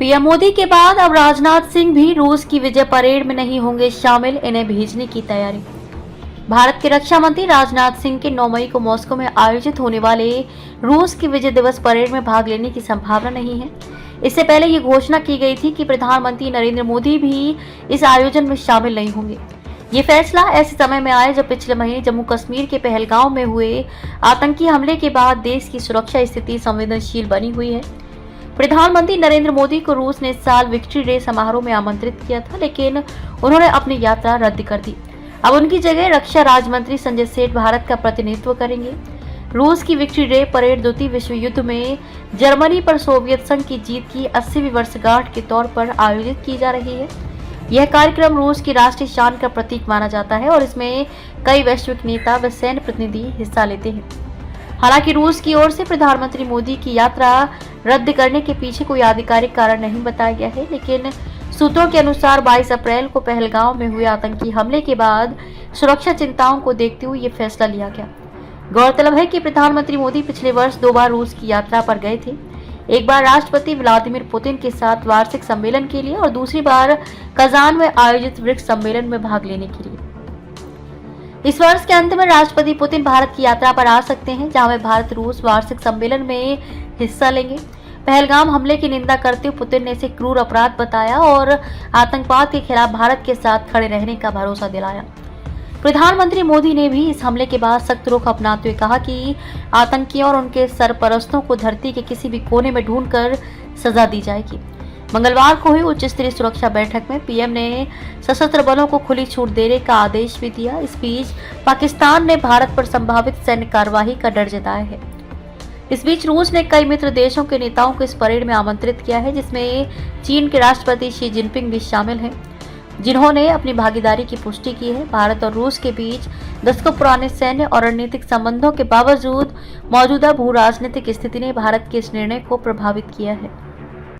PM Modi के बाद अब राजनाथ सिंह भी रूस की विजय परेड में नहीं होंगे शामिल, इन्हें भेजने की तैयारी। भारत के रक्षा मंत्री राजनाथ सिंह के 9 मई को मॉस्को में आयोजित होने वाले रूस की विजय दिवस परेड में भाग लेने की संभावना नहीं है। इससे पहले ये घोषणा की गई थी कि प्रधानमंत्री नरेंद्र मोदी भी इस आयोजन में शामिल नहीं होंगे। ये फैसला ऐसे समय में आया जब पिछले महीने जम्मू कश्मीर के पहलगांव में हुए आतंकी हमले के बाद देश की सुरक्षा स्थिति संवेदनशील बनी हुई है। प्रधानमंत्री नरेंद्र मोदी को रूस ने इस साल विक्ट्री डे समारोह में आमंत्रित किया था, लेकिन उन्होंने अपनी यात्रा रद्द कर दी। अब उनकी जगह रक्षा राज्य मंत्री संजय सेठ भारत का प्रतिनिधित्व करेंगे। रूस की विक्ट्री डे परेड द्वितीय विश्व युद्ध में जर्मनी पर सोवियत संघ की जीत की 80वीं वर्षगांठ के तौर पर आयोजित की जा रही है। यह कार्यक्रम रूस की राष्ट्रीय शान का प्रतीक माना जाता है और इसमें कई वैश्विक नेता व सैन्य प्रतिनिधि हिस्सा लेते हैं। हालांकि रूस की ओर से प्रधानमंत्री मोदी की यात्रा रद्द करने के पीछे कोई आधिकारिक कारण नहीं बताया गया है, लेकिन सूत्रों के अनुसार 22 अप्रैल को पहलगांव में हुए आतंकी हमले के बाद सुरक्षा चिंताओं को देखते हुए ये फैसला लिया गया। गौरतलब है कि प्रधानमंत्री मोदी पिछले वर्ष 2 बार रूस की यात्रा पर गए थे। एक बार राष्ट्रपति व्लादिमीर पुतिन के साथ वार्षिक सम्मेलन के लिए और दूसरी बार कजान में आयोजित ब्रिक्स सम्मेलन में भाग लेने के लिए। इस वर्ष के अंत में राष्ट्रपति पुतिन भारत की यात्रा पर आ सकते हैं, जहां वे भारत रूस वार्षिक सम्मेलन में हिस्सा लेंगे। पहलगाम हमले की निंदा करते हुए पुतिन ने इसे क्रूर अपराध बताया और आतंकवाद के खिलाफ भारत के साथ खड़े रहने का भरोसा दिलाया। प्रधानमंत्री मोदी ने भी इस हमले के बाद सख्त रुख अपनाते हुए कहा कि आतंकियों और उनके सरपरस्तों को धरती के किसी भी कोने में ढूंढकर सजा दी जाएगी। मंगलवार को हुई उच्च स्तरीय सुरक्षा बैठक में पीएम ने सशस्त्र बलों को खुली छूट देने का आदेश भी दिया। इस बीच पाकिस्तान ने भारत पर संभावित सैन्य कार्यवाही का डर जताया है। इस बीच रूस ने कई मित्र देशों के नेताओं को इस परेड में आमंत्रित किया है, जिसमें चीन के राष्ट्रपति शी जिनपिंग भी शामिल हैं, जिन्होंने अपनी भागीदारी की पुष्टि की है। भारत और रूस के बीच दशकों पुराने सैन्य और रणनीतिक संबंधों के बावजूद मौजूदा भू राजनीतिक स्थिति ने भारत के इस निर्णय को प्रभावित किया है।